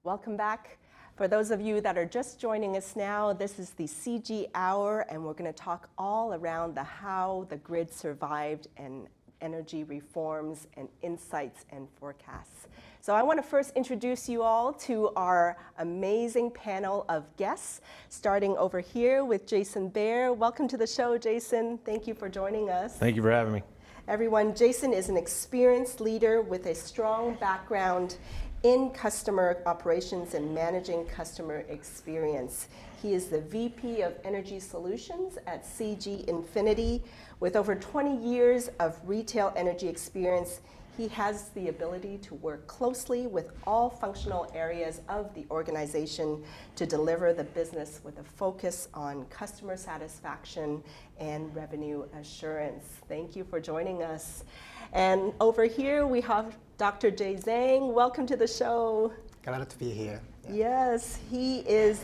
Welcome back. For those of you that are just joining us now, this is the CG Hour, and we're going to talk all around how the grid survived and energy reforms and insights and forecasts. So I want to first introduce you all to our amazing panel of guests, starting over here with Jason Baer. Welcome to the show, Jason. Thank you for joining us. Thank you for having me. Everyone, Jason is an experienced leader with a strong background in customer operations and managing customer experience. He is the VP of Energy Solutions at CG Infinity. With over 20 years of retail energy experience, he has the ability to work closely with all functional areas of the organization to deliver the business with a focus on customer satisfaction and revenue assurance. Thank you for joining us. And over here we have Dr. Jay Zhang. Welcome to the show. Glad to be here. Yeah. Yes, he is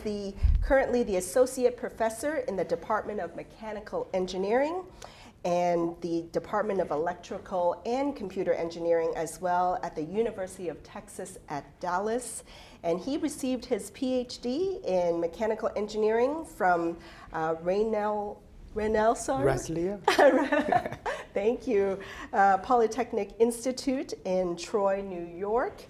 currently the Associate Professor in the Department of Mechanical Engineering and the Department of Electrical and Computer Engineering as well at the University of Texas at Dallas. And he received his PhD in Mechanical Engineering from Rensselaer. Thank you. Polytechnic Institute in Troy, New York.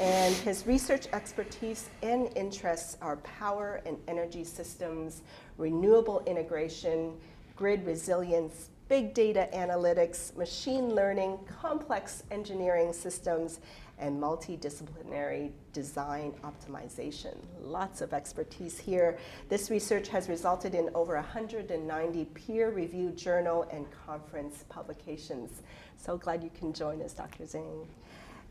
And his research expertise and interests are power and energy systems, renewable integration, grid resilience, big data analytics, machine learning, complex engineering systems, and multidisciplinary design optimization. Lots of expertise here. This research has resulted in over 190 peer-reviewed journal and conference publications. So glad you can join us, Dr. Zhang.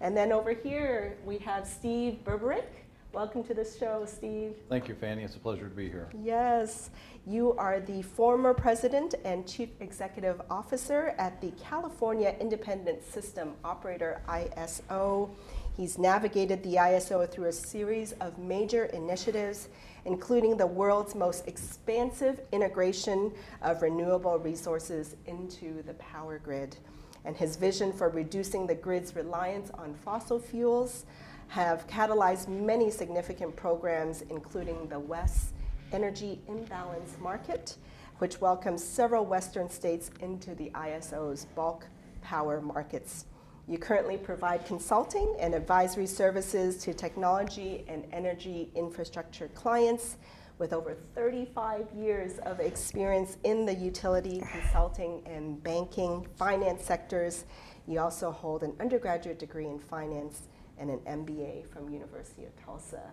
And then over here, we have Steve Berberick. Welcome to the show, Steve. Thank you, Fanny. It's a pleasure to be here. Yes. You are the former president and chief executive officer at the California Independent System Operator, ISO. He's navigated the ISO through a series of major initiatives, including the world's most expansive integration of renewable resources into the power grid. And his vision for reducing the grid's reliance on fossil fuels have catalyzed many significant programs, including the West Energy Imbalance Market, which welcomes several Western states into the ISO's bulk power markets. You currently provide consulting and advisory services to technology and energy infrastructure clients with over 35 years of experience in the utility, consulting, and banking, finance sectors. You also hold an undergraduate degree in finance and an MBA from University of Tulsa.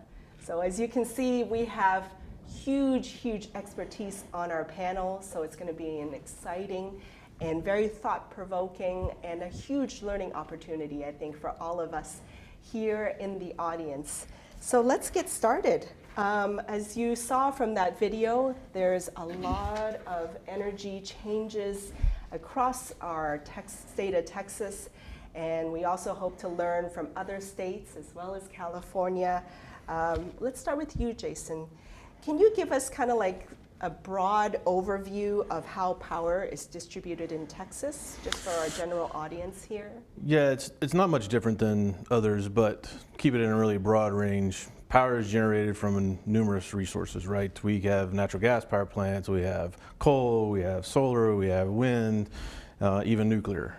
So as you can see, we have huge expertise on our panel, so it's going to be an exciting and very thought-provoking and a huge learning opportunity, I think, for all of us here in the audience. So let's get started. As you saw from that video, there's a lot of energy changes across our state of Texas, and we also hope to learn from other states as well as California. Let's start with you, Jason. Can you give us kind of like a broad overview of how power is distributed in Texas, just for our general audience here? Yeah, it's not much different than others, but keep it in a really broad range. Power is generated from numerous resources, right? We have natural gas power plants, we have coal, we have solar, we have wind, even nuclear.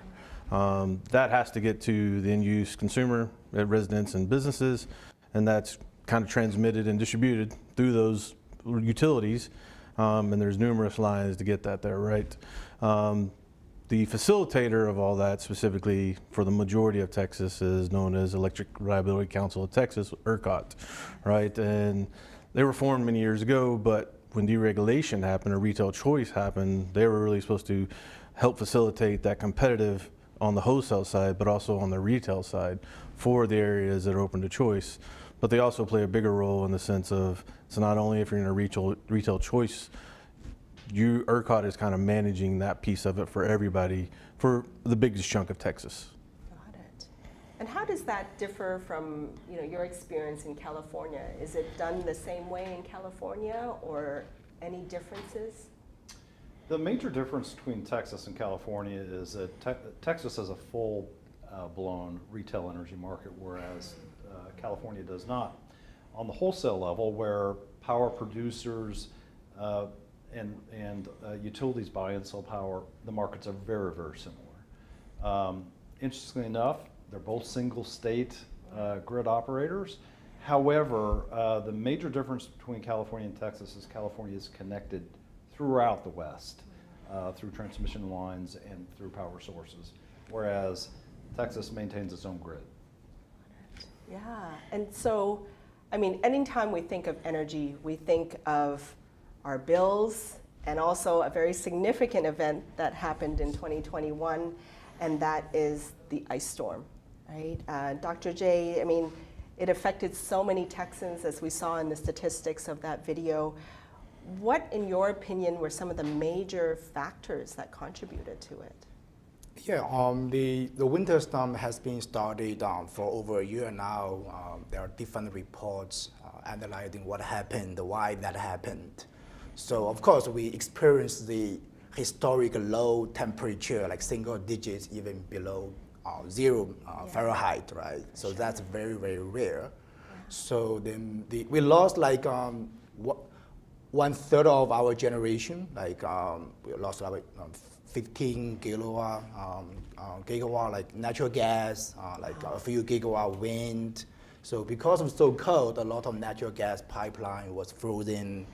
That has to get to the end-use consumer, residents and businesses, and that's kind of transmitted and distributed through those utilities, and there's numerous lines to get that there, right? The facilitator of all that, specifically for the majority of Texas, is known as Electric Reliability Council of Texas, ERCOT, right? And they were formed many years ago, but when deregulation happened or retail choice happened, they were really supposed to help facilitate that competitive on the wholesale side, but also on the retail side for the areas that are open to choice. But they also play a bigger role in the sense of, so not only if you're in a retail choice, ERCOT is kind of managing that piece of it for everybody for the biggest chunk of Texas. Got it. And how does that differ from your experience in California? Is it done the same way in California or any differences? The major difference between Texas and California is that Texas has a full blown retail energy market, whereas California does not. on the wholesale level, where power producers and utilities buy and sell power, the markets are very, very similar. Interestingly enough, they're both single state grid operators. However, the major difference between California and Texas is California is connected throughout the West through transmission lines and through power sources, whereas Texas maintains its own grid. Yeah, and so, I mean, anytime we think of energy, we think of our bills and also a very significant event that happened in 2021, and that is the ice storm, right? Dr. J, I mean, it affected so many Texans, as we saw in the statistics of that video. What, in your opinion, were some of the major factors that contributed to it? Yeah, the winter storm has been studied for over a year now. There are different reports analyzing what happened, why that happened. So of course we experienced the historic low temperature, like single digits, even below 0 Fahrenheit, right? So sure. That's very, very rare. Yeah. So then we lost like 1/3 of our generation, like we lost about 15 gigawatt like natural gas, like a few gigawatt wind. So because it was so cold, a lot of natural gas pipeline was frozen.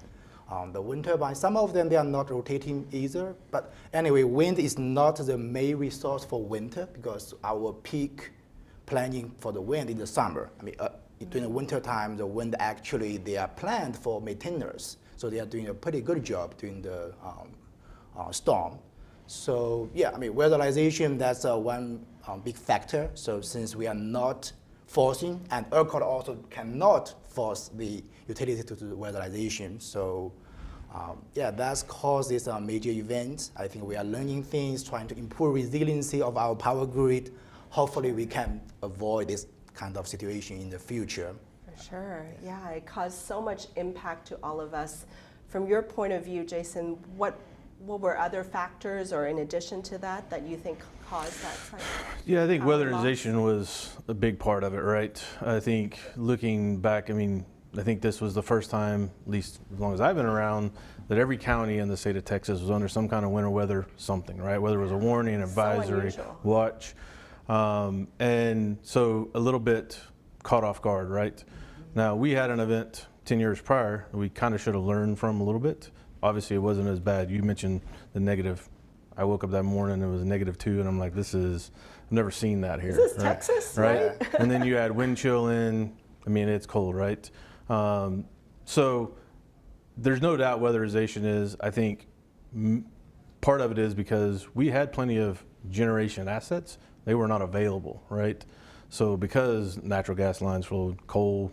The wind turbines, some of them, they are not rotating either. But anyway, wind is not the main resource for winter because our peak planning for the wind in the summer. I mean, during the winter time, the wind actually, they are planned for maintainers. So they are doing a pretty good job during the storm. So yeah, I mean, weatherization, that's one big factor. So since we are not forcing, and ERCOT also cannot force the utility to do weatherization. So yeah, that's caused this major event. I think we are learning things, trying to improve resiliency of our power grid. Hopefully we can avoid this kind of situation in the future. For sure, yeah, it caused so much impact to all of us. From your point of view, Jason, what were other factors, or in addition to that, that you think caused that cycle? Yeah, I think weatherization was a big part of it, right? I think looking back, I mean, I think this was the first time, at least as long as I've been around, that every county in the state of Texas was under some kind of winter weather something, right? Whether it was a warning, an advisory, watch. And so a little bit caught off guard, right? Mm-hmm. Now, we had an event 10 years prior that we kind of should have learned from a little bit. Obviously, it wasn't as bad. You mentioned the negative. I woke up that morning, it was -2, and I'm like, I've never seen that here. Is this right? Texas, right? And then you add wind chill in. I mean, it's cold, right? So there's no doubt weatherization is, I think, part of it is because we had plenty of generation assets. They were not available, right? So because natural gas lines flowed, coal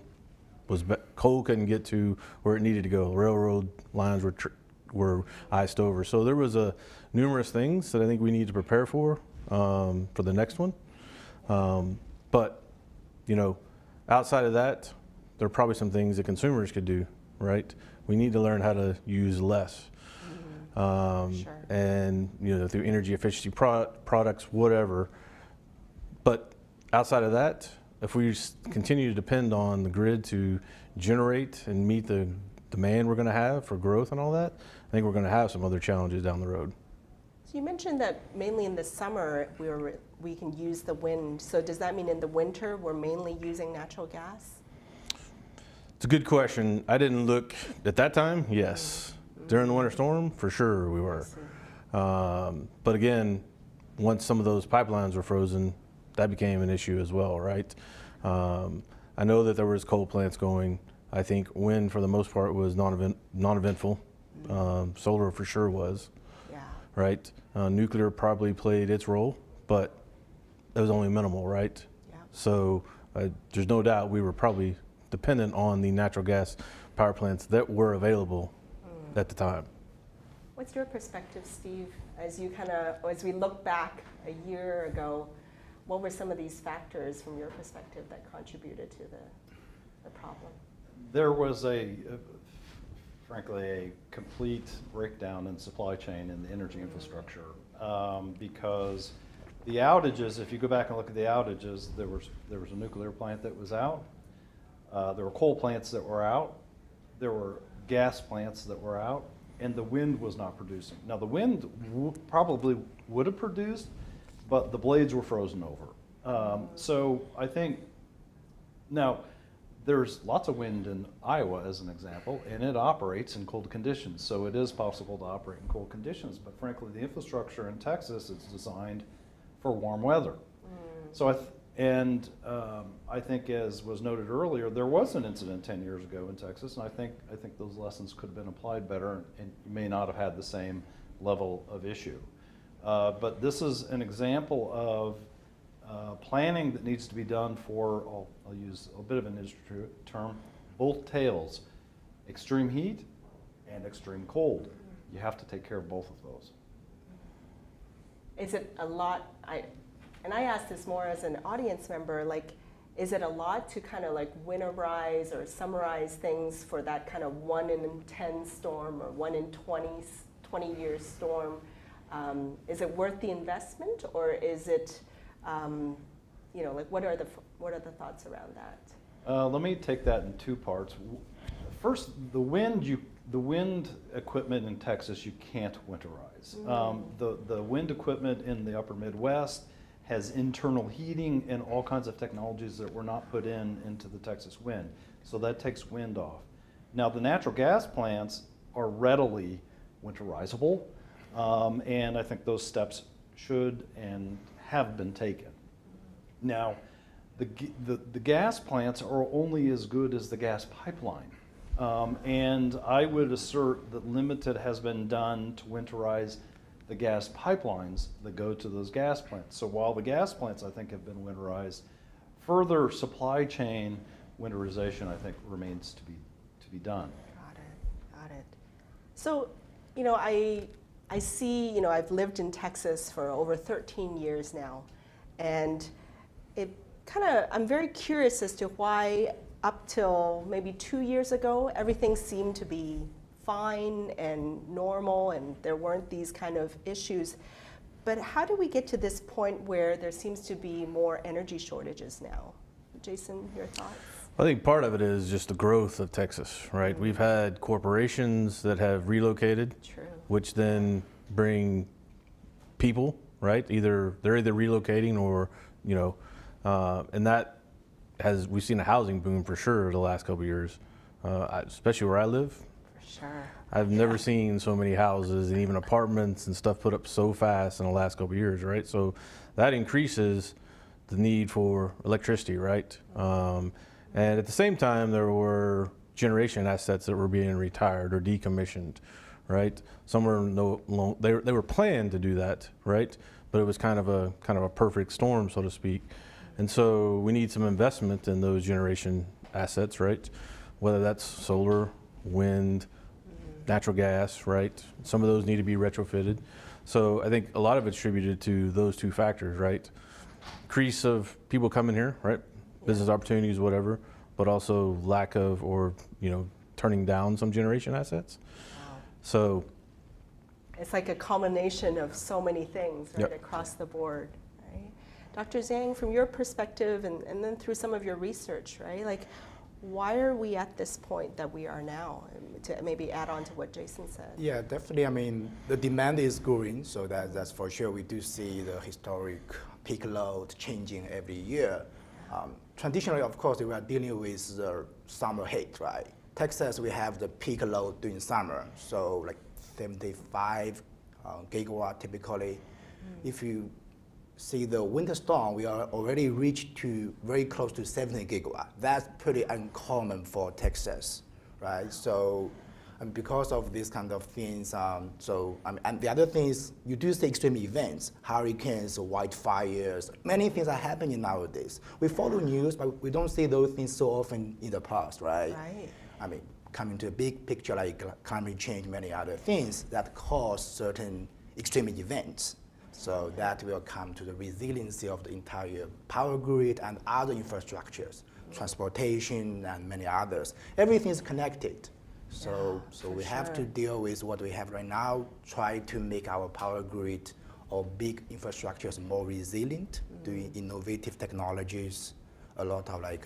couldn't get to where it needed to go. Railroad lines were iced over. So there was numerous things that I think we need to prepare for the next one. But, you know, outside of that, there are probably some things that consumers could do, right? We need to learn how to use less. Sure. And, you know, through energy efficiency products, whatever. But outside of that, if we continue to depend on the grid to generate and meet the demand we're going to have for growth and all that, I think we're going to have some other challenges down the road. So you mentioned that mainly in the summer we can use the wind. So does that mean in the winter we're mainly using natural gas? It's a good question. I didn't look at that time. Yes. Mm-hmm. During the winter storm, for sure we were. But again, once some of those pipelines were frozen, that became an issue as well, right? I know that there was coal plants going. I think wind, for the most part, was non-eventful. Solar for sure was, right? Nuclear probably played its role, but it was only minimal, right? Yeah. So there's no doubt we were probably dependent on the natural gas power plants that were available at the time. What's your perspective, Steve, as we look back a year ago? What were some of these factors from your perspective that contributed to the problem? There was frankly, a complete breakdown in supply chain and the energy infrastructure because the outages, if you go back and look at the outages, there was a nuclear plant that was out. There were coal plants that were out. There were gas plants that were out, and the wind was not producing. Now, the wind probably would have produced, but the blades were frozen over. So I think, now, there's lots of wind in Iowa, as an example, and it operates in cold conditions. So it is possible to operate in cold conditions, but frankly, the infrastructure in Texas is designed for warm weather. So I think, as was noted earlier, there was an incident 10 years ago in Texas, and I think those lessons could have been applied better, and you may not have had the same level of issue. But this is an example of planning that needs to be done for, I'll use a bit of an industry term, both tails, extreme heat and extreme cold. You have to take care of both of those. Is it a lot, and I ask this more as an audience member, like, is it a lot to kind of like winterize or summarize things for that kind of 1 in 10 storm or 1 in 20 year storm? Is it worth the investment, or is it, like, what are the thoughts around that? Let me take that in two parts. First, the wind equipment in Texas you can't winterize. The wind equipment in the upper Midwest has internal heating and all kinds of technologies that were not put into the Texas wind. So that takes wind off. Now, the natural gas plants are readily winterizable, and I think those steps should and have been taken. Now, the gas plants are only as good as the gas pipeline. And I would assert that limited has been done to winterize the gas pipelines that go to those gas plants. So while the gas plants, I think, have been winterized, further supply chain winterization, I think, remains to be done. Got it. So, I see, I've lived in Texas for over 13 years now, and I'm very curious as to why up till maybe 2 years ago, everything seemed to be fine and normal, and there weren't these kind of issues. But how do we get to this point where there seems to be more energy shortages now? Jason, your thoughts? I think part of it is just the growth of Texas, right? We've had corporations that have relocated, which then bring people, right? They're either relocating or, and that we've seen a housing boom for sure the last couple of years, especially where I live. Sure. I've never seen so many houses and even apartments and stuff put up so fast in the last couple of years, right? So that increases the need for electricity, right? And at the same time, there were generation assets that were being retired or decommissioned, right? Some were they were planned to do that, right? But it was kind of a perfect storm, so to speak. And so we need some investment in those generation assets, right? Whether that's solar, wind, natural gas, right? Some of those need to be retrofitted. So I think a lot of it's attributed to those two factors, right? Increase of people coming here, right? Business opportunities, whatever, but also lack of or, turning down some generation assets. Wow. So it's like a culmination of so many things, right, Yep. across the board, right? Dr. Zhang, from your perspective and then through some of your research, right, like, why are we at this point that we are now? To maybe add on to what Jason said. Yeah, definitely. I mean, the demand is growing, so that's for sure. We do see the historic peak load changing every year. Traditionally, of course, we are dealing with the summer heat, right? Texas, we have the peak load during summer, so like 75 gigawatt typically. If you see the winter storm, we are already reached to very close to 70 gigawatt. That's pretty uncommon for Texas, right? So, and because of these kind of things, and the other thing is you do see extreme events, hurricanes, wildfires, many things are happening nowadays. We follow news, but we don't see those things so often in the past, right? Right. I mean, coming to a big picture like climate change, many other things that cause certain extreme events. So that will come to the resiliency of the entire power grid and other infrastructures, transportation and many others. Everything is connected. So we have to deal with what we have right now, try to make our power grid or big infrastructures more resilient, doing innovative technologies, a lot of like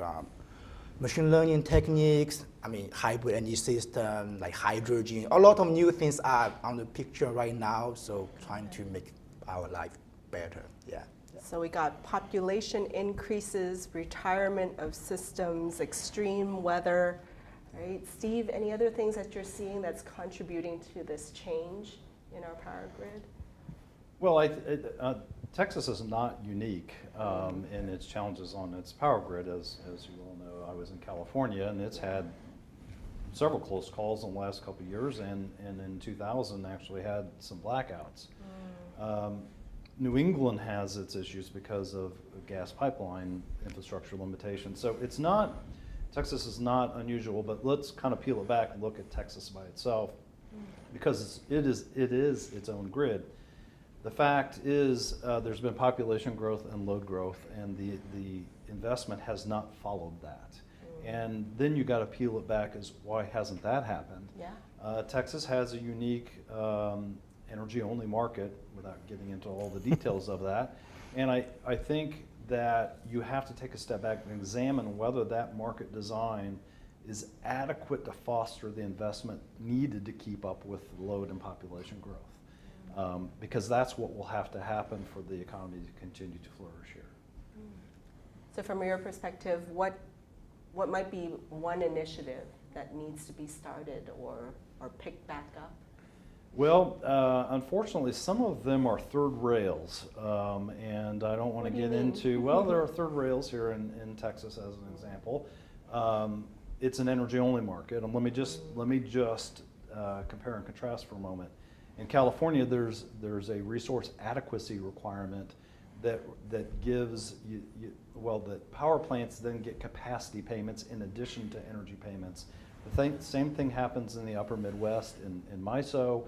machine learning techniques, hybrid energy system, like hydrogen. A lot of new things are on the picture right now, so trying to make our life better, yeah. So we got population increases, retirement of systems, extreme weather, right? Steve, any other things that you're seeing that's contributing to this change in our power grid? Well, Texas is not unique in its challenges on its power grid. As you all know, I was in California, and it's had several close calls in the last couple of years, and in 2000 actually had some blackouts. New England has its issues because of gas pipeline infrastructure limitations. So it's not, Texas is not unusual, but let's kind of peel it back and look at Texas by itself, because it is its own grid. The fact is there's been population growth and load growth, and the investment has not followed that. And then you got to peel it back as why hasn't that happened? Yeah. Texas has a unique energy-only market, without getting into all the details of that. And I think that you have to take a step back and examine whether that market design is adequate to foster the investment needed to keep up with load and population growth. Because that's what will have to happen for the economy to continue to flourish here. So from your perspective, what might be one initiative that needs to be started or picked back up? Well, unfortunately, some of them are third rails, and I don't want to get into, well, there are third rails here in Texas as an example. It's an energy-only market, and let me just compare and contrast for a moment. In California, there's a resource adequacy requirement that gives that power plants then get capacity payments in addition to energy payments. The same thing happens in the upper Midwest in MISO,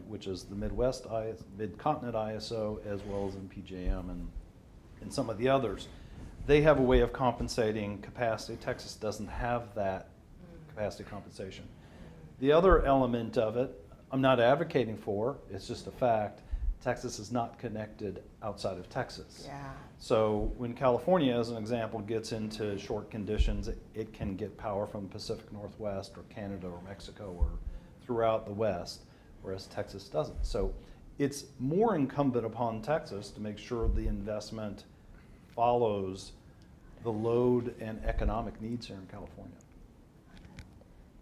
which is the Mid-Continent ISO, as well as in PJM and some of the others. They have a way of compensating capacity. Texas doesn't have that capacity compensation. The other element of it, I'm not advocating for, it's just a fact, Texas is not connected outside of Texas. Yeah. So when California, as an example, gets into short conditions, it can get power from the Pacific Northwest or Canada or Mexico or throughout the West, whereas Texas doesn't. So it's more incumbent upon Texas to make sure the investment follows the load and economic needs here in California.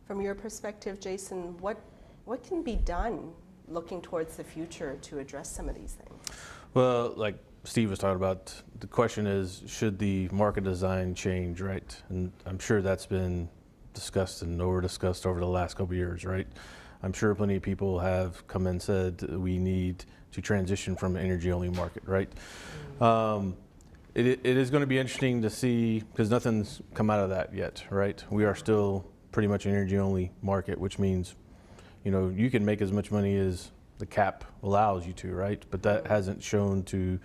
From your perspective, Jason, what can be done looking towards the future to address some of these things? Well, like Steve was talking about, the question is, should the market design change, right? And I'm sure that's been discussed and over-discussed over the last couple of years, right? I'm sure plenty of people have come and said we need to transition from an energy-only market, right? It is going to be interesting to see, because nothing's come out of that yet, right? We are still pretty much an energy-only market, which means, you can make as much money as the cap allows you to, right? But that hasn't shown to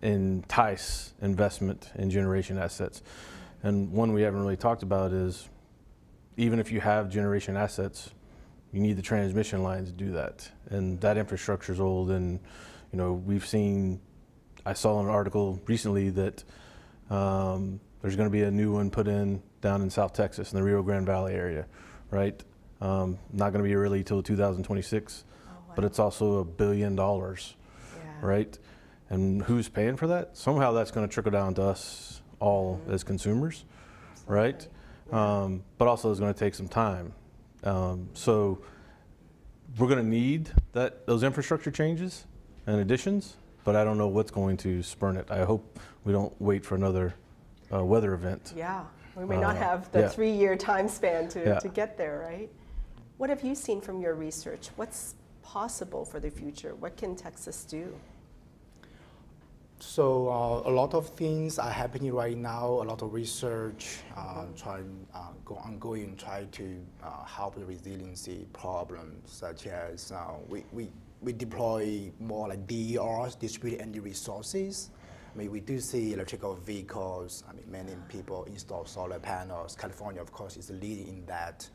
entice investment in generation assets. And one we haven't really talked about is, even if you have generation assets, you need the transmission lines to do that. And that infrastructure is old, and I saw an article recently that there's going to be a new one put in down in South Texas in the Rio Grande Valley area, right? Not going to be really till 2026, but it's also $1 billion, right? And who's paying for that? Somehow that's going to trickle down to us all as consumers, right? But also it's going to take some time. So we're going to need those infrastructure changes and additions, but I don't know what's going to spurn it. I hope we don't wait for another weather event. Yeah, we may not have the 3-year time span to get there, right? What have you seen from your research? What's possible for the future? What can Texas do? So a lot of things are happening right now, a lot of research, try to help the resiliency problems, such as we deploy more like DERs, distributed energy resources. We do see electrical vehicles. Many people install solar panels. California, of course, is leading in that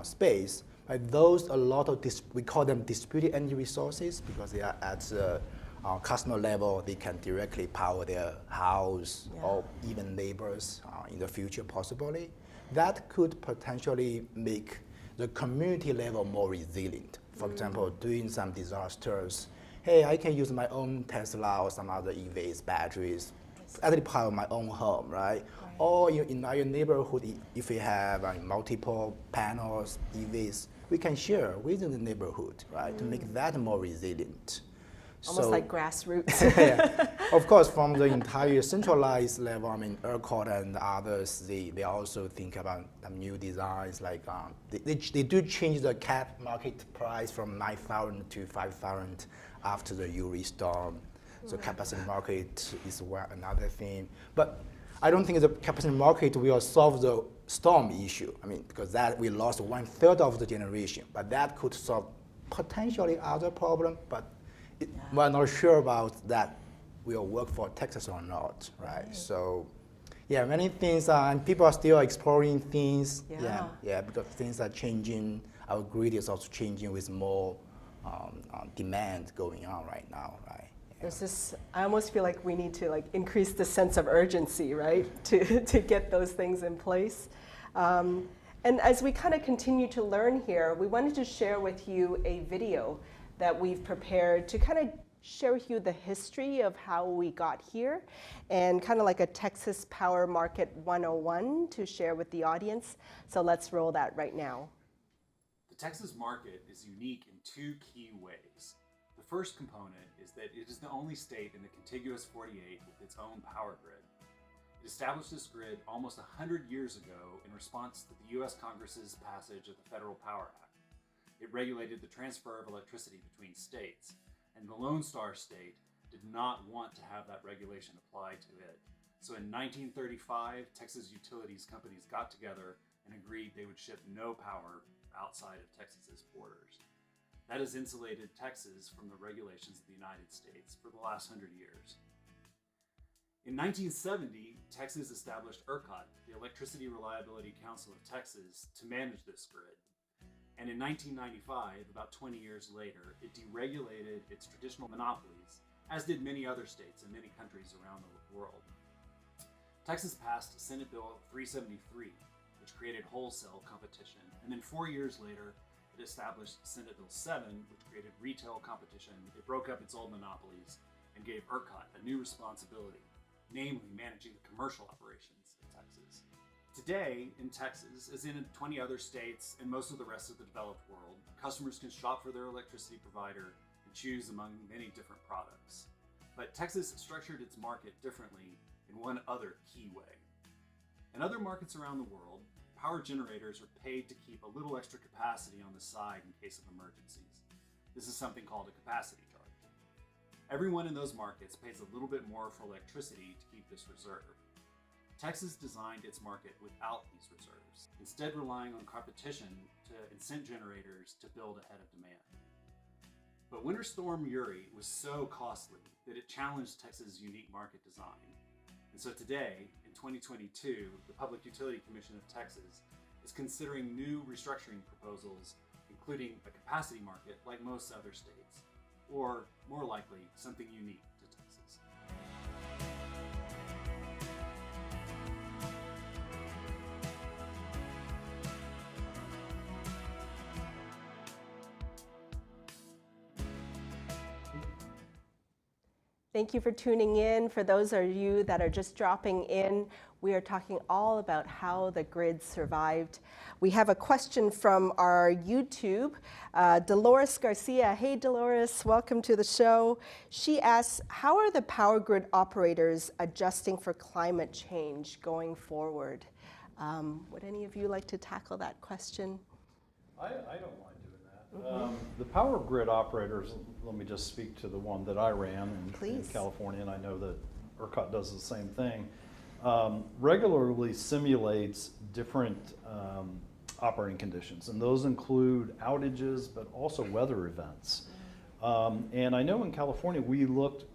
space. Those, we call them distributed energy resources because they are at the customer level. They can directly power their house or even neighbors in the future, possibly. that could potentially make the community level more resilient. For example, doing some disasters, hey, I can use my own Tesla or some other EVs, batteries, actually power my own home, right? Or in your neighborhood, if we have multiple panels, EVs, we can share within the neighborhood, right, to make that more resilient. Almost like grassroots. Yeah. Of course, from the entire centralized level, I mean, ERCOT and others, they also think about new designs, like they do change the cap market price from 9,000 to 5,000 after the Uri storm. So capacity market is another thing. But I don't think the capacity market will solve the storm issue. I mean, because that we lost 1/3 of the generation, but that could solve potentially other problem, but we're not sure about that will work for Texas or not, right? So, yeah, many things and people are still exploring things. Yeah, because things are changing. Our grid is also changing with more demand going on right now, right? There's this, I almost feel like we need to like increase the sense of urgency, right? To get those things in place. And as we kind of continue to learn here, we wanted to share with you a video that we've prepared to kind of share with you the history of how we got here and kind of like a Texas Power Market 101 to share with the audience. So let's roll that right now. The Texas market is unique in two key ways. The first component is that it is the only state in the contiguous 48 with its own power grid. It established this grid almost 100 years ago in response to the U.S. Congress's passage of the Federal Power Act. It regulated the transfer of electricity between states, and the Lone Star State did not want to have that regulation applied to it. So in 1935, Texas utilities companies got together and agreed they would ship no power outside of Texas's borders. That has insulated Texas from the regulations of the United States for the last 100 years. In 1970, Texas established ERCOT, the Electricity Reliability Council of Texas, to manage this grid. And in 1995, about 20 years later, it deregulated its traditional monopolies, as did many other states and many countries around the world. Texas passed Senate Bill 373, which created wholesale competition. And then 4 years later, it established Senate Bill 7, which created retail competition. It broke up its old monopolies and gave ERCOT a new responsibility, namely managing the commercial operations in Texas. Today, in Texas, as in 20 other states and most of the rest of the developed world, customers can shop for their electricity provider and choose among many different products. But Texas structured its market differently in one other key way. In other markets around the world, power generators are paid to keep a little extra capacity on the side in case of emergencies. This is something called a capacity charge. Everyone in those markets pays a little bit more for electricity to keep this reserve. Texas designed its market without these reserves, instead relying on competition to incent generators to build ahead of demand. But Winter Storm Uri was so costly that it challenged Texas' unique market design. And so today, in 2022, the Public Utility Commission of Texas is considering new restructuring proposals, including a capacity market like most other states, or more likely, something unique to Texas. Thank you for tuning in. For those of you that are just dropping in, we are talking all about how the grid survived. We have a question from our YouTube. Dolores Garcia. Hey, Dolores, welcome to the show. She asks, how are the power grid operators adjusting for climate change going forward? Would any of you like to tackle that question? I don't mind doing that. The power grid operators, let me just speak to the one that I ran in California, and I know that ERCOT does the same thing, regularly simulates different operating conditions, and those include outages, but also weather events. And I know in California we looked,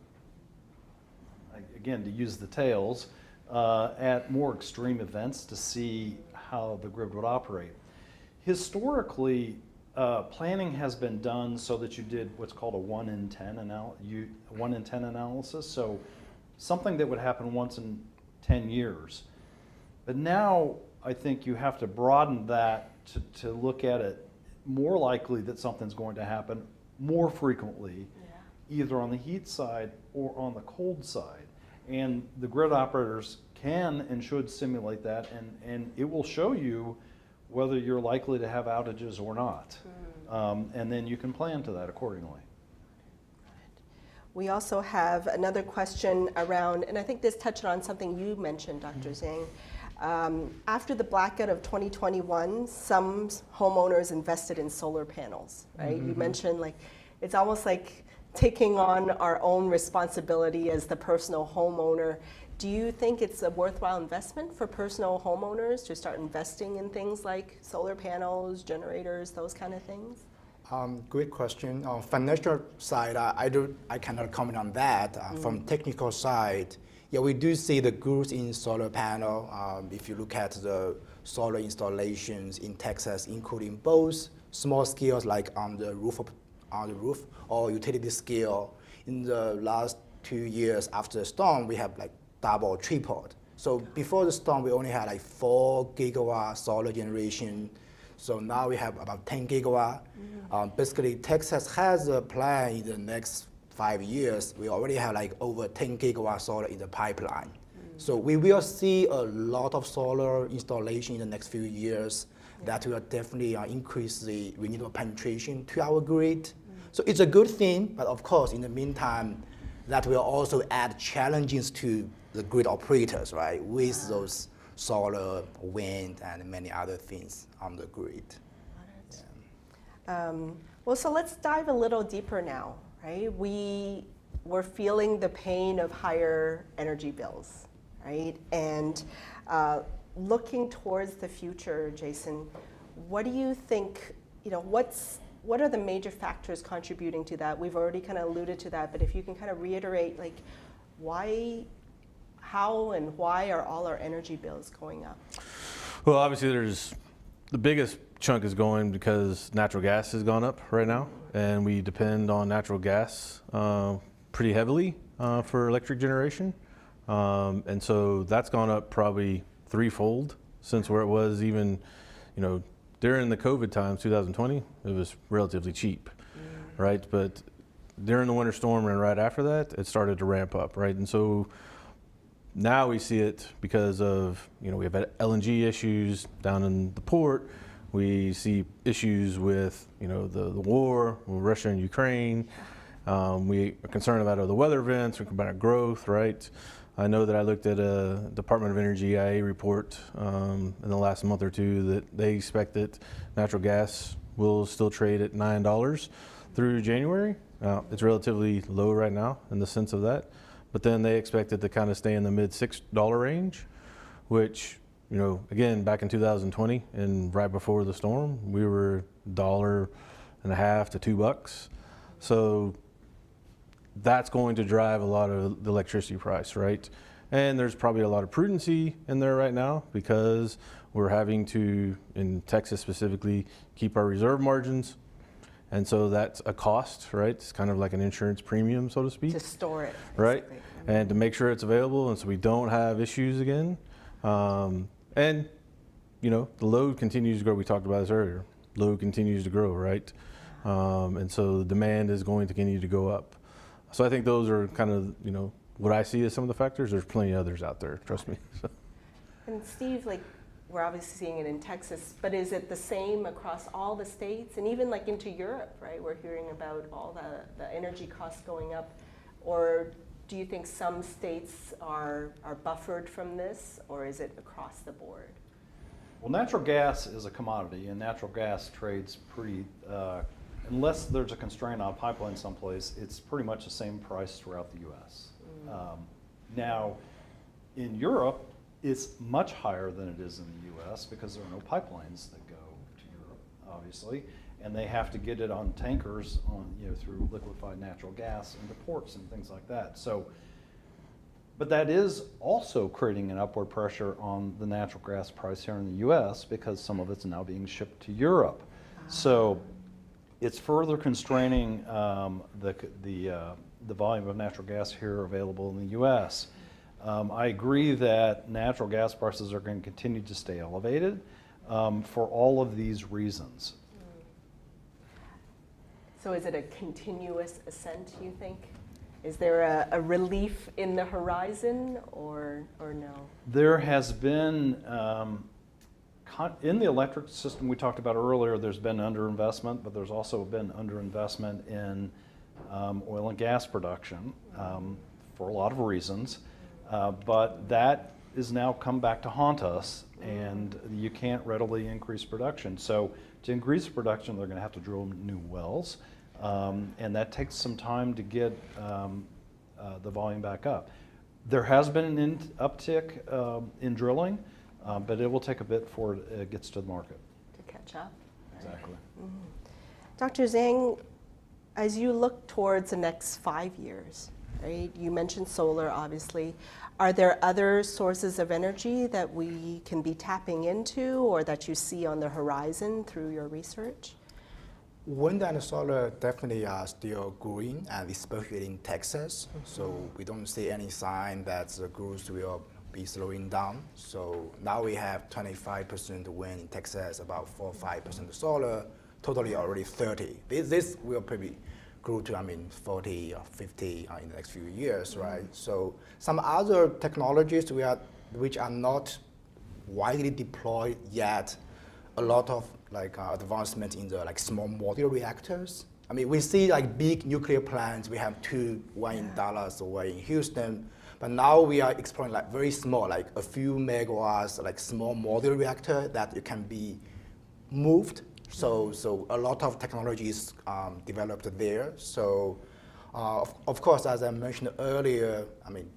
again, to use the tails, at more extreme events to see how the grid would operate. Historically, planning has been done so that you did what's called a 1 in 10 analysis. So something that would happen once in 10 years. But now I think you have to broaden that to look at it more likely that something's going to happen more frequently, either on the heat side or on the cold side. And the grid operators can and should simulate that, and it will show you whether you're likely to have outages or not. And then you can plan to that accordingly. We also have another question around, and I think this touched on something you mentioned, Dr. Zhang. After the blackout of 2021, some homeowners invested in solar panels, right? You mentioned like, it's almost like taking on our own responsibility as the personal homeowner. Do you think it's a worthwhile investment for personal homeowners to start investing in things like solar panels, generators, those kind of things? Great question. On financial side, I cannot comment on that. From technical side, yeah, we do see the growth in solar panel. If you look at the solar installations in Texas, including both small scales like on the roof or utility scale, in the last 2 years after the storm, we have like double, tripled. So before the storm, we only had like 4 gigawatt solar generation. So now we have about 10 gigawatt. Basically, Texas has a plan in the next 5 years. We already have like over 10 gigawatt solar in the pipeline. So we will see a lot of solar installation in the next few years. That will definitely increase the renewable penetration to our grid. So it's a good thing, but of course, in the meantime, that will also add challenges to the grid operators, right, with those solar, wind, and many other things on the grid. Well, so let's dive a little deeper now, right? We're feeling the pain of higher energy bills, right? And looking towards the future, Jason, what do you think, what are the major factors contributing to that? We've already kind of alluded to that, but if you can kind of reiterate, like, how and why are all our energy bills going up? Well, obviously the biggest chunk is going because natural gas has gone up right now, and we depend on natural gas pretty heavily for electric generation. And so that's gone up probably threefold since where it was even, during the COVID times, 2020, it was relatively cheap, right? But during the winter storm and right after that, it started to ramp up, right? And so now we see it because of, we have LNG issues down in the port. We see issues with, the war with Russia and Ukraine. We are concerned about other weather events, about growth, right? I know that I looked at a Department of Energy EIA report in the last month or two that they expect that natural gas will still trade at $9 through January. It's relatively low right now in the sense of that, but then they expect it to kind of stay in the mid $6 range, which, again, back in 2020 and right before the storm, we were $1.50 to $2. So that's going to drive a lot of the electricity price, right? And there's probably a lot of prudency in there right now because we're having to, in Texas specifically, keep our reserve margins. And so that's a cost, right? It's kind of like an insurance premium, so to speak. To store it. Right? And to make sure it's available and so we don't have issues again. And, the load continues to grow. We talked about this earlier. Load continues to grow, right? And so the demand is going to continue to go up. So I think those are kind of, what I see as some of the factors. There's plenty of others out there, trust me. And Steve, we're obviously seeing it in Texas, but is it the same across all the states and even into Europe, right? We're hearing about all the energy costs going up. Or do you think some states are buffered from this, or is it across the board? Well, natural gas is a commodity, and natural gas trades pretty, unless there's a constraint on a pipeline someplace, it's pretty much the same price throughout the U.S. Now, in Europe, it's much higher than it is in the U.S. because there are no pipelines that go to Europe, obviously, and they have to get it on tankers through liquefied natural gas into ports and things like that. So, but that is also creating an upward pressure on the natural gas price here in the U.S. because some of it's now being shipped to Europe. So it's further constraining the volume of natural gas here available in the U.S. I agree that natural gas prices are going to continue to stay elevated for all of these reasons. So is it a continuous ascent, you think? Is there a relief in the horizon or no? There has been, in the electric system we talked about earlier, there's been underinvestment, but there's also been underinvestment in oil and gas production for a lot of reasons. But that is now come back to haunt us, and you can't readily increase production. So to increase production, they're going to have to drill new wells, and that takes some time to get the volume back up. There has been an uptick in drilling, but it will take a bit before it gets to the market. To catch up? Exactly. Dr. Zhang, as you look towards the next 5 years, right? You mentioned solar, obviously. Are there other sources of energy that we can be tapping into or that you see on the horizon through your research? Wind and solar definitely are still growing, and especially in Texas. So we don't see any sign that the growth will be slowing down. So now we have 25% wind in Texas, about 4 or 5% solar, totally already 30. This will probably grow to 40 or 50 in the next few years, right? So some other technologies which are not widely deployed yet. A lot of advancement in the small modular reactors. We see big nuclear plants. We have two, one in Dallas, one in Houston. But now we are exploring very small, a few megawatts, small modular reactor that it can be moved. So a lot of technology is developed there. So of course, as I mentioned earlier,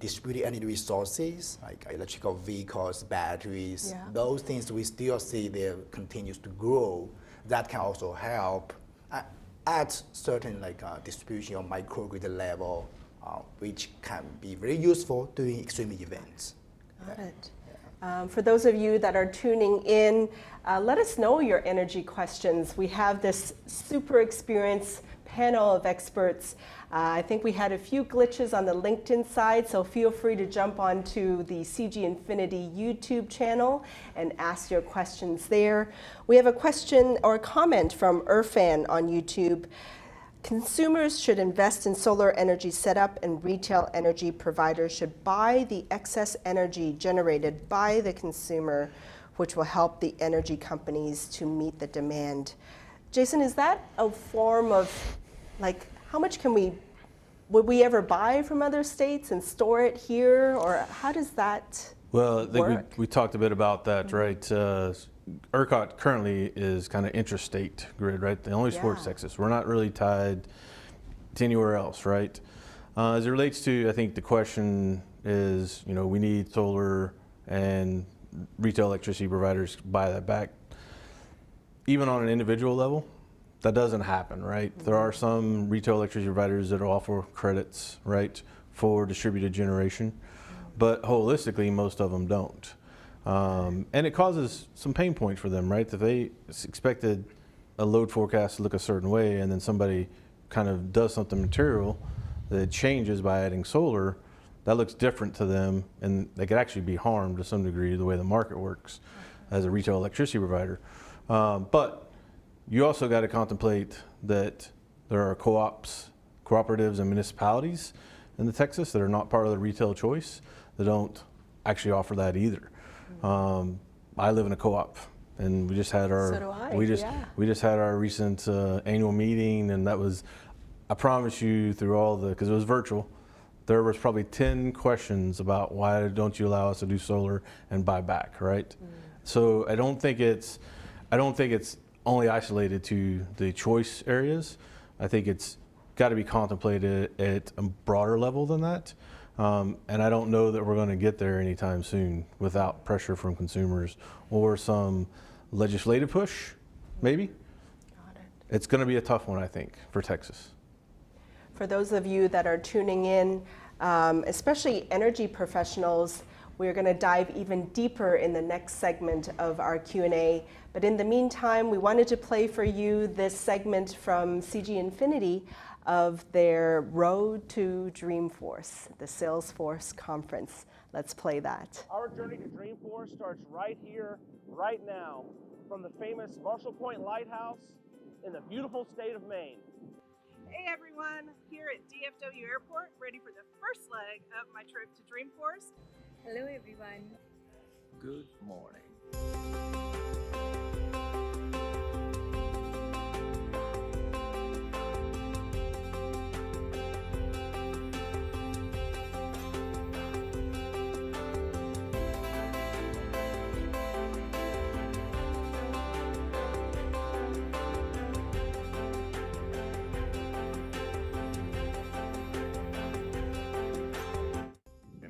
distributed energy resources like electrical vehicles, batteries, those things we still see there continues to grow. That can also help at certain distribution or microgrid level, which can be very useful during extreme events. Got it. For those of you that are tuning in, let us know your energy questions. We have this super experienced panel of experts. I think we had a few glitches on the LinkedIn side, so feel free to jump onto the CG Infinity YouTube channel and ask your questions there. We have a question or a comment from Irfan on YouTube. Consumers should invest in solar energy setup, and retail energy providers should buy the excess energy generated by the consumer, which will help the energy companies to meet the demand. Jason, is that a form of, how much would we ever buy from other states and store it here, or how does that Well, I think work? we talked a bit about that, right? ERCOT currently is kind of interstate grid, right? They only support Texas. We're not really tied to anywhere else, right? As it relates to, I think the question is, we need solar and retail electricity providers buy that back. Even on an individual level, that doesn't happen, right? There are some retail electricity providers that offer credits, right, for distributed generation, but holistically, most of them don't. And it causes some pain points for them, right? If they expected a load forecast to look a certain way and then somebody kind of does something material that changes by adding solar, that looks different to them, and they could actually be harmed to some degree the way the market works as a retail electricity provider. But you also got to contemplate that there are co-ops, cooperatives, and municipalities in Texas that are not part of the retail choice that don't actually offer that either. I live in a co-op, and we just had our So do I, we just had our recent annual meeting, and that was, I promise you, through because it was virtual, there was probably 10 questions about why don't you allow us to do solar and buy back, right? So I don't think it's only isolated to the choice areas. I think it's got to be contemplated at a broader level than that. And I don't know that we're going to get there anytime soon without pressure from consumers or some legislative push, maybe. Got it. It's going to be a tough one, I think, for Texas. For those of you that are tuning in, especially energy professionals, we're going to dive even deeper in the next segment of our Q&A. But in the meantime, we wanted to play for you this segment from CG Infinity of their Road to Dreamforce, the Salesforce conference. Let's play that. Our journey to Dreamforce starts right here, right now, from the famous Marshall Point Lighthouse in the beautiful state of Maine. Hey everyone, here at DFW Airport, ready for the first leg of my trip to Dreamforce. Hello everyone. Good morning.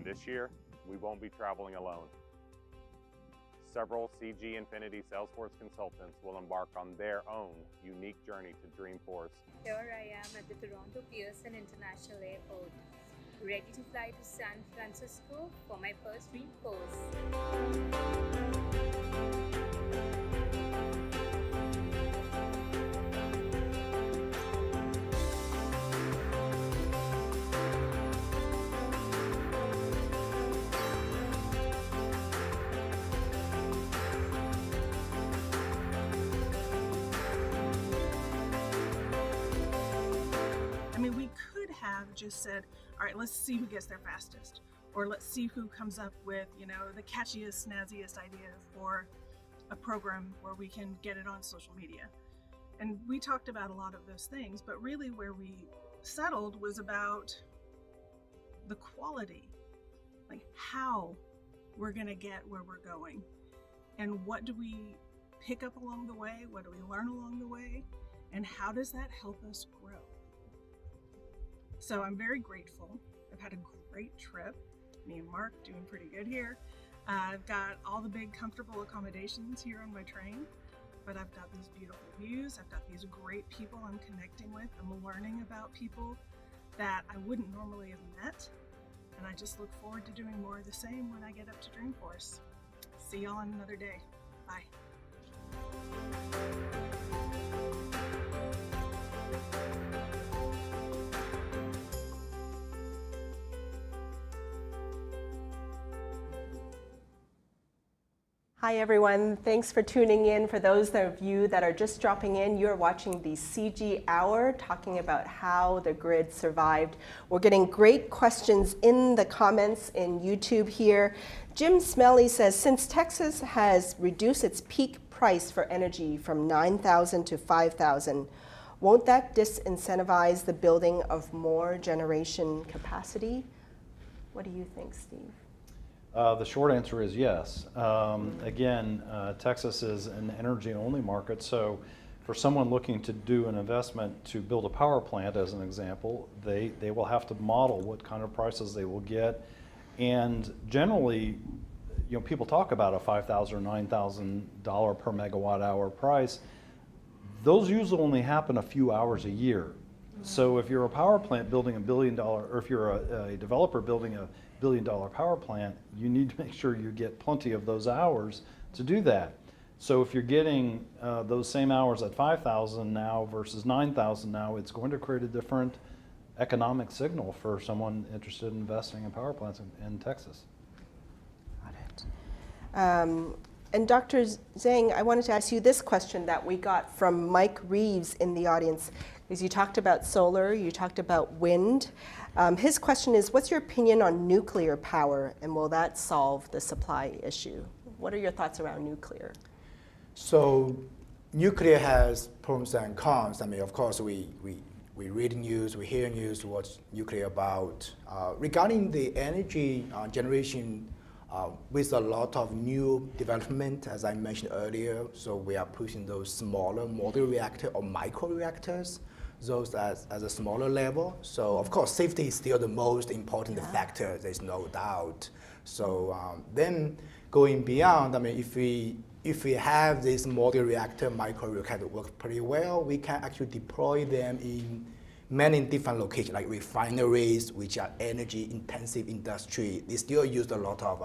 This year, we won't be traveling alone. Several CG Infinity Salesforce consultants will embark on their own unique journey to Dreamforce. Here I am at the Toronto Pearson International Airport, ready to fly to San Francisco for my first Dreamforce. We could have just said, all right, let's see who gets there fastest, or let's see who comes up with, the catchiest, snazziest idea for a program where we can get it on social media. And we talked about a lot of those things, but really where we settled was about the quality, like how we're going to get where we're going, and what do we pick up along the way, what do we learn along the way, and how does that help us grow? So I'm very grateful. I've had a great trip. Me and Mark doing pretty good here. I've got all the big comfortable accommodations here on my train, but I've got these beautiful views. I've got these great people I'm connecting with. I'm learning about people that I wouldn't normally have met. And I just look forward to doing more of the same when I get up to Dreamforce. See y'all on another day. Bye. Hi everyone, thanks for tuning in. For those of you that are just dropping in, you're watching the CG Hour, talking about how the grid survived. We're getting great questions in the comments in YouTube here. Jim Smelly says, since Texas has reduced its peak price for energy from $9,000 to $5,000, won't that disincentivize the building of more generation capacity? What do you think, Steve? The short answer is yes. Again, Texas is an energy-only market, so for someone looking to do an investment to build a power plant, as an example, they will have to model what kind of prices they will get. And generally, people talk about a $5,000 or $9,000 per megawatt hour price. Those usually only happen a few hours a year. So if you're a power plant building $1 billion, or if you're a developer building a $1 billion power plant, you need to make sure you get plenty of those hours to do that. So if you're getting those same hours at $5,000 now versus $9,000 now, it's going to create a different economic signal for someone interested in investing in power plants in Texas. Got it. And Dr. Zhang, I wanted to ask you this question that we got from Mike Reeves in the audience. Because you talked about solar, you talked about wind. His question is, what's your opinion on nuclear power, and will that solve the supply issue? What are your thoughts around nuclear? So nuclear has pros and cons. I mean, of course, we read news, we hear news, what's nuclear about. Regarding the energy generation, with a lot of new development, as I mentioned earlier, so we are pushing those smaller module reactor or micro reactors, those as a smaller level. So of course, safety is still the most important factor, there's no doubt. So then going beyond, I mean, if we have this module reactor, micro reactor work pretty well, we can actually deploy them in many different locations, like refineries, which are energy-intensive industry. They still use a lot of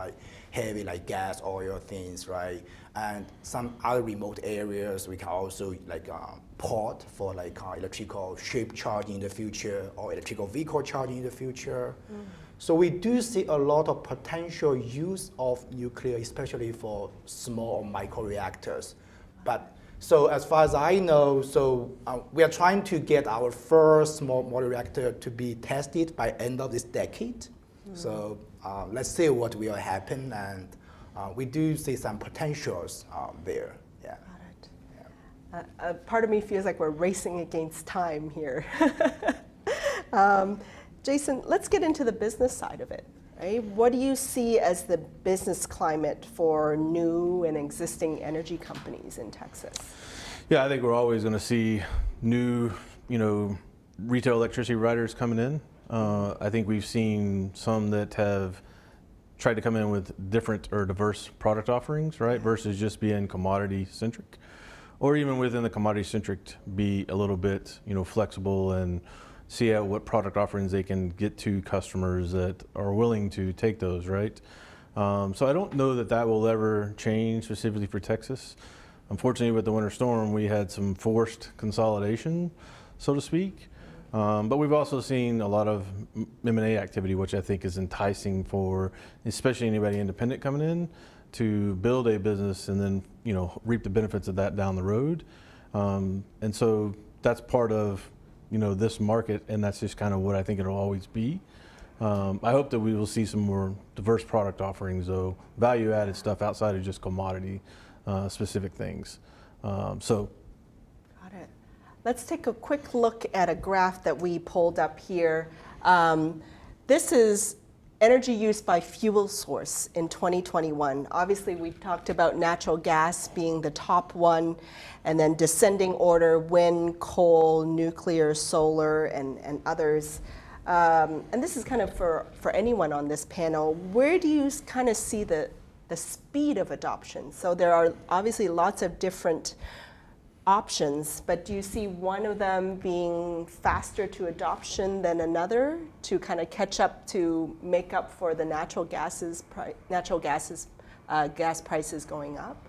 heavy gas, oil things, right? And some other remote areas, we can also port for electrical ship charging in the future or electrical vehicle charging in the future. So we do see a lot of potential use of nuclear, especially for small or micro reactors. But so as far as I know, we are trying to get our first small modular reactor to be tested by end of this decade. So let's see what will happen, and we do see some potentials there. Yeah. Got it. Part of me feels like we're racing against time here. Jason, let's get into the business side of it. Right? What do you see as the business climate for new and existing energy companies in Texas? Yeah, I think we're always going to see new, retail electricity providers coming in. I think we've seen some that have tried to come in with different or diverse product offerings, right, versus just being commodity centric, or even within the commodity centric, be a little bit, flexible and see what product offerings they can get to customers that are willing to take those, right? So I don't know that will ever change specifically for Texas. Unfortunately, with the winter storm, we had some forced consolidation, so to speak. But we've also seen a lot of M&A activity, which I think is enticing for especially anybody independent coming in to build a business and then reap the benefits of that down the road. And so that's part of this market, and that's just kind of what I think it'll always be. I hope that we will see some more diverse product offerings, though, value-added stuff outside of just commodity specific things. Got it. Let's take a quick look at a graph that we pulled up here. This is energy use by fuel source in 2021. Obviously, we talked about natural gas being the top one, and then descending order, wind, coal, nuclear, solar, and others. And this is kind of for anyone on this panel. Where do you kind of see the speed of adoption? So there are obviously lots of different options, but do you see one of them being faster to adoption than another to kind of catch up to make up for the gas prices going up?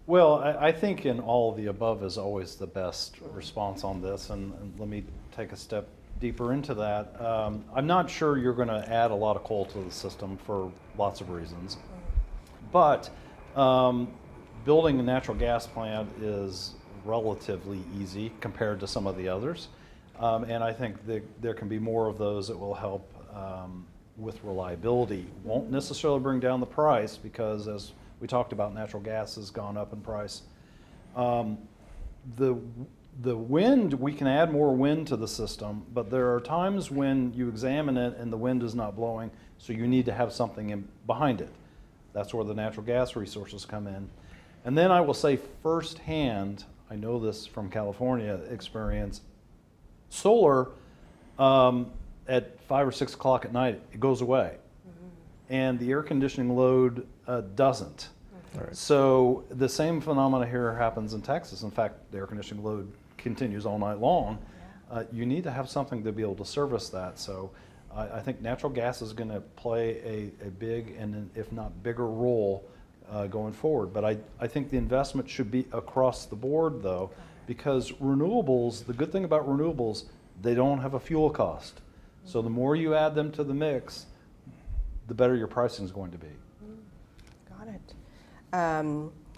Well, I think in all of the above is always the best response on this, and let me take a step deeper into that. I'm not sure you're going to add a lot of coal to the system for lots of reasons, but building a natural gas plant is relatively easy compared to some of the others, and I think there can be more of those that will help with reliability. Won't necessarily bring down the price because, as we talked about, natural gas has gone up in price. The wind, we can add more wind to the system, but there are times when you examine it and the wind is not blowing, so you need to have something behind it. That's where the natural gas resources come in. And then I will say firsthand, I know this from California experience, solar at 5 or 6 o'clock at night, it goes away. And the air conditioning load doesn't. Right. So the same phenomena here happens in Texas. In fact, the air conditioning load continues all night long. You need to have something to be able to service that. So I think natural gas is going to play a big and if not bigger role going forward. But I think the investment should be across the board, though, because renewables, the good thing about renewables, they don't have a fuel cost. So the more you add them to the mix, the better your pricing is going to be. Got it.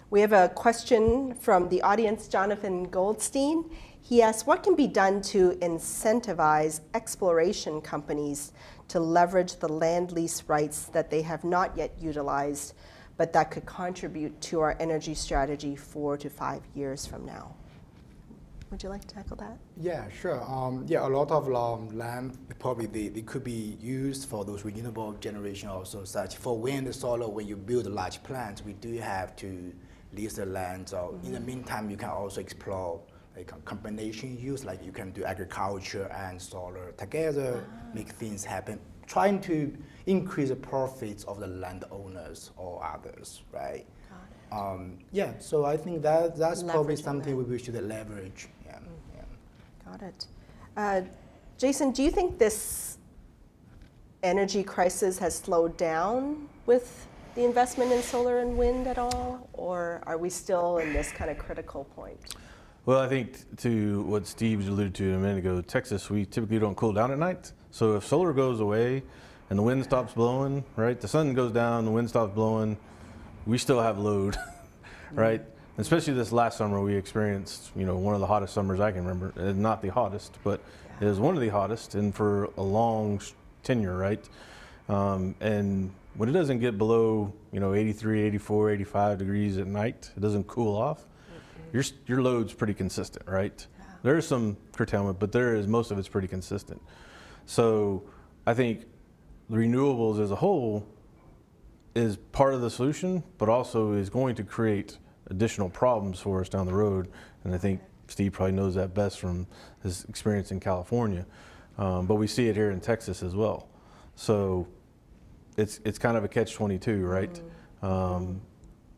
We have a question from the audience, Jonathan Goldstein. He asks, what can be done to incentivize exploration companies to leverage the land lease rights that they have not yet utilized, but that could contribute to our energy strategy 4 to 5 years from now? Would you like to tackle that? Yeah, sure. A lot of land probably they could be used for those renewable generation also, such for wind and solar. When you build large plants, we do have to lease the land. So in the meantime, you can also explore like a combination use, like you can do agriculture and solar together, make things happen, trying to increase the profits of the landowners or others, right? So I think that's probably something we should leverage. Got it. Jason, do you think this energy crisis has slowed down with the investment in solar and wind at all, or are we still in this kind of critical point? Well, I think to what Steve alluded to a minute ago, Texas, we typically don't cool down at night. So if solar goes away and the wind stops blowing, right, the sun goes down, the wind stops blowing, we still have load, right? Especially this last summer, we experienced, one of the hottest summers I can remember. Not the hottest, but it was one of the hottest, and for a long tenure, right? And when it doesn't get below, 83, 84, 85 degrees at night, it doesn't cool off. Your load's pretty consistent, right? Yeah. There is some curtailment, but most of it's pretty consistent. So I think the renewables as a whole is part of the solution, but also is going to create additional problems for us down the road. And I think Steve probably knows that best from his experience in California. But we see it here in Texas as well. So it's kind of a catch-22, right?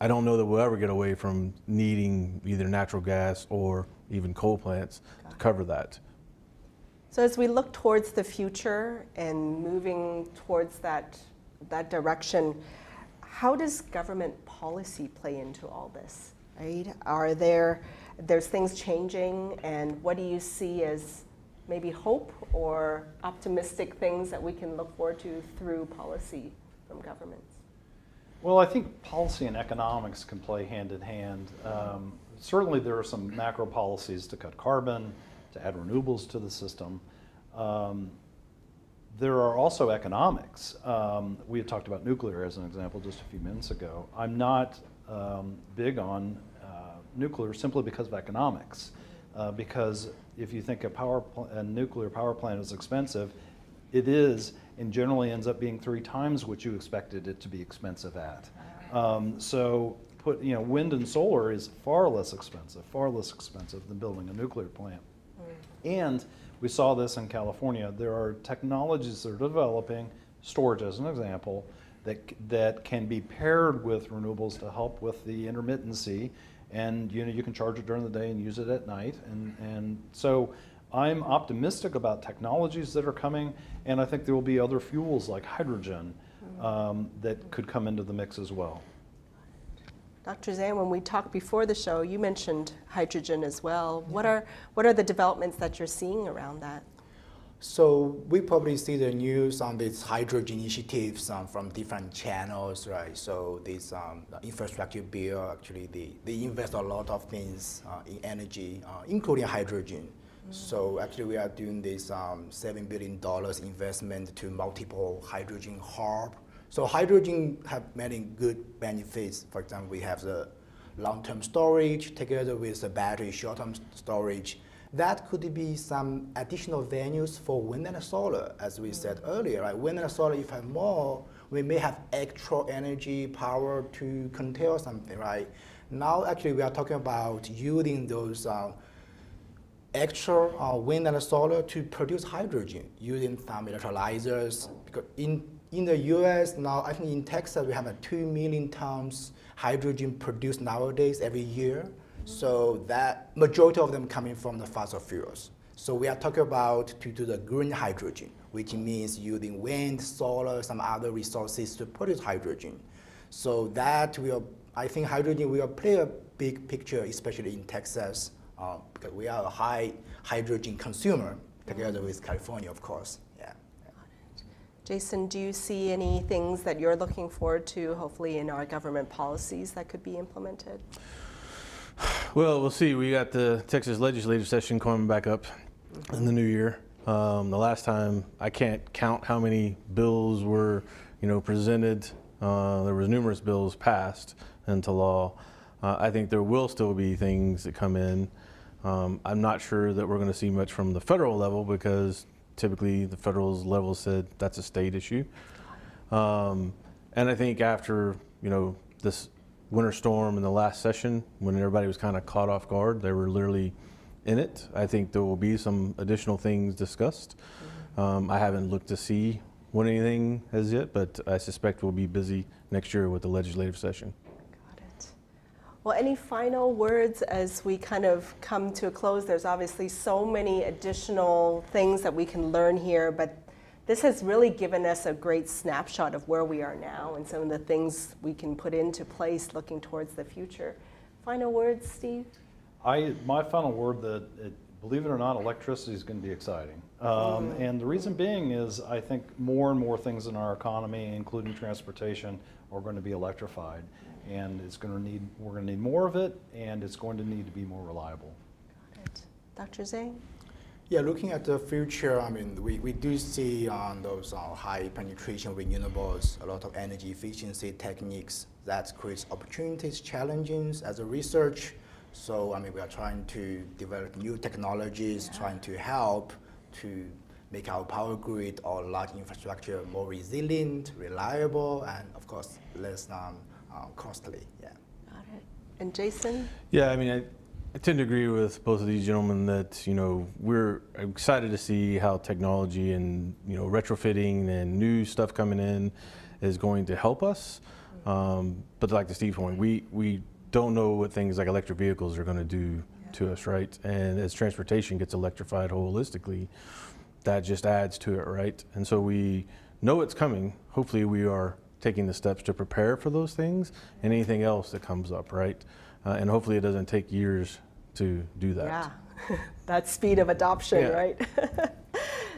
I don't know that we'll ever get away from needing either natural gas or even coal plants to cover that. So as we look towards the future and moving towards that direction, how does government policy play into all this, right? There's things changing, and what do you see as maybe hope or optimistic things that we can look forward to through policy from governments? Well, I think policy and economics can play hand in hand. Certainly there are some macro policies to cut carbon, to add renewables to the system. There are also economics. We had talked about nuclear as an example just a few minutes ago. I'm not big on nuclear simply because of economics. Because if you think a nuclear power plant is expensive, it is, and generally ends up being 3 times what you expected it to be expensive at. So wind and solar is far less expensive than building a nuclear plant. And we saw this in California. There are technologies that are developing, storage as an example, that can be paired with renewables to help with the intermittency. And you can charge it during the day and use it at night. And so I'm optimistic about technologies that are coming, and I think there will be other fuels like hydrogen that could come into the mix as well. Dr. Zhang, when we talked before the show, you mentioned hydrogen as well. What are the developments that you're seeing around that? So we probably see the news on these hydrogen initiatives from different channels, right? So this infrastructure bill, actually, they invest a lot of things in energy, including hydrogen. So actually, we are doing this $7 billion investment to multiple hydrogen hub. So hydrogen have many good benefits. For example, we have the long-term storage together with the battery short-term storage. That could be some additional venues for wind and solar, as we said earlier. Right? Wind and solar, if we have more, we may have extra energy power to curtail something, right? Now, actually, we are talking about using those extra wind and solar to produce hydrogen using some electrolyzers. Because in the US now, I think in Texas, we have 2 million tons hydrogen produced nowadays every year. So that majority of them coming from the fossil fuels. So we are talking about to do the green hydrogen, which means using wind, solar, some other resources to produce hydrogen. So that I think hydrogen will play a big picture, especially in Texas, because we are a high hydrogen consumer together with California, of course. Yeah. Jason, do you see any things that you're looking forward to, hopefully in our government policies that could be implemented? Well, we'll see. We got the Texas legislative session coming back up in the new year. The last time, I can't count how many bills were, presented. There was numerous bills passed into law. I think there will still be things that come in. I'm not sure that we're going to see much from the federal level because typically the federal level said that's a state issue. And I think after, this winter storm in the last session, when everybody was kind of caught off guard, they were literally in it. I think there will be some additional things discussed. I haven't looked to see what anything has yet, but I suspect we'll be busy next year with the legislative session. Got it. Well, any final words as we kind of come to a close? There's obviously so many additional things that we can learn here, but this has really given us a great snapshot of where we are now and some of the things we can put into place looking towards the future. Final words, Steve? My final word believe it or not, electricity is going to be exciting. And the reason being is I think more and more things in our economy, including transportation, are going to be electrified. And we're going to need more of it, and it's going to need to be more reliable. Got it. Dr. Zhang? Yeah, looking at the future, I mean, we do see those high penetration renewables, a lot of energy efficiency techniques that creates opportunities, challenges as a research. So, I mean, we are trying to develop new technologies, trying to help to make our power grid or large infrastructure more resilient, reliable, and of course, less costly. Yeah. Got it. And Jason? Yeah, I mean, I tend to agree with both of these gentlemen that, we're excited to see how technology and, retrofitting and new stuff coming in is going to help us. But like to Steve's point, we don't know what things like electric vehicles are going to do to us, right? And as transportation gets electrified holistically, that just adds to it, right? And so we know it's coming. Hopefully we are taking the steps to prepare for those things and anything else that comes up, right? And hopefully it doesn't take years to do that. Yeah, that speed of adoption, right?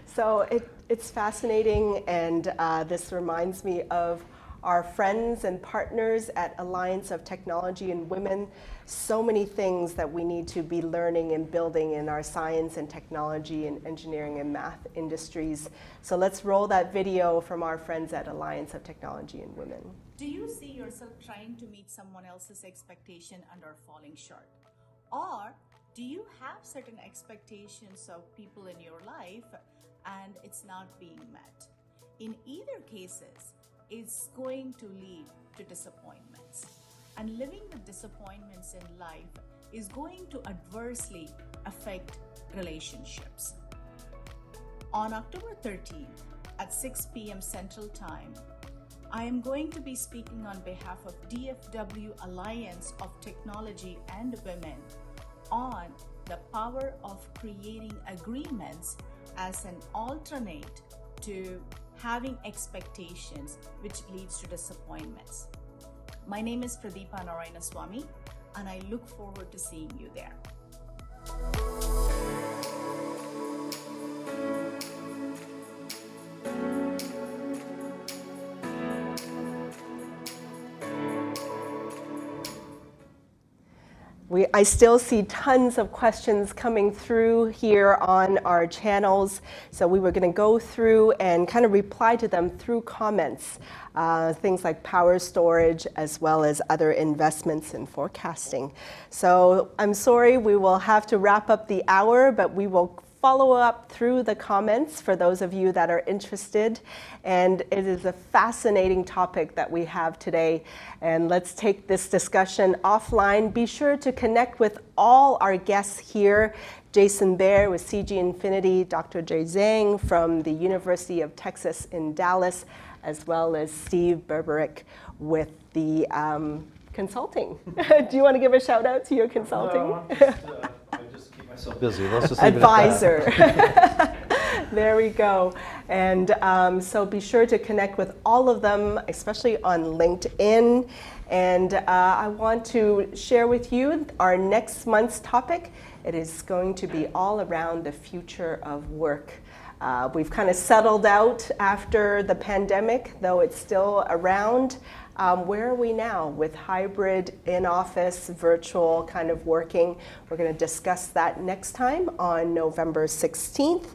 So it's fascinating, and this reminds me of our friends and partners at Alliance of Technology and Women. So many things that we need to be learning and building in our science and technology and engineering and math industries. So let's roll that video from our friends at Alliance of Technology and Women. Do you see yourself trying to meet someone else's expectation and are falling short? Or do you have certain expectations of people in your life and it's not being met? In either cases, it's going to lead to disappointments. And living with disappointments in life is going to adversely affect relationships. On October 13th at 6 p.m. Central Time, I am going to be speaking on behalf of DFW Alliance of Technology and Women on the power of creating agreements as an alternate to having expectations, which leads to disappointments. My name is Pradeepa Narayanaswamy, and I look forward to seeing you there. I still see tons of questions coming through here on our channels. So we were going to go through and kind of reply to them through comments, things like power storage, as well as other investments in forecasting. So I'm sorry, we will have to wrap up the hour, but we will follow up through the comments for those of you that are interested. And it is a fascinating topic that we have today. And let's take this discussion offline. Be sure to connect with all our guests here. Jason Baer with CG Infinity, Dr. Jay Zhang from the University of Texas in Dallas, as well as Steve Berberick with the consulting. Do you want to give a shout out to your consulting? No, I just keep myself busy. Let's just leave Advisor. it at that. There we go. And so be sure to connect with all of them, especially on LinkedIn. And I want to share with you our next month's topic. It is going to be all around the future of work. We've kind of settled out after the pandemic, though it's still around. Where are we now with hybrid, in-office, virtual kind of working? We're going to discuss that next time on November 16th,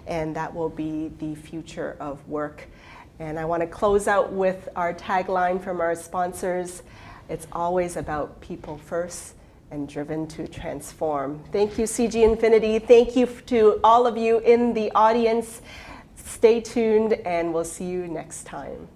and that will be the future of work. And I want to close out with our tagline from our sponsors. It's always about people first and driven to transform. Thank you, CG Infinity. Thank you to all of you in the audience. Stay tuned, and we'll see you next time.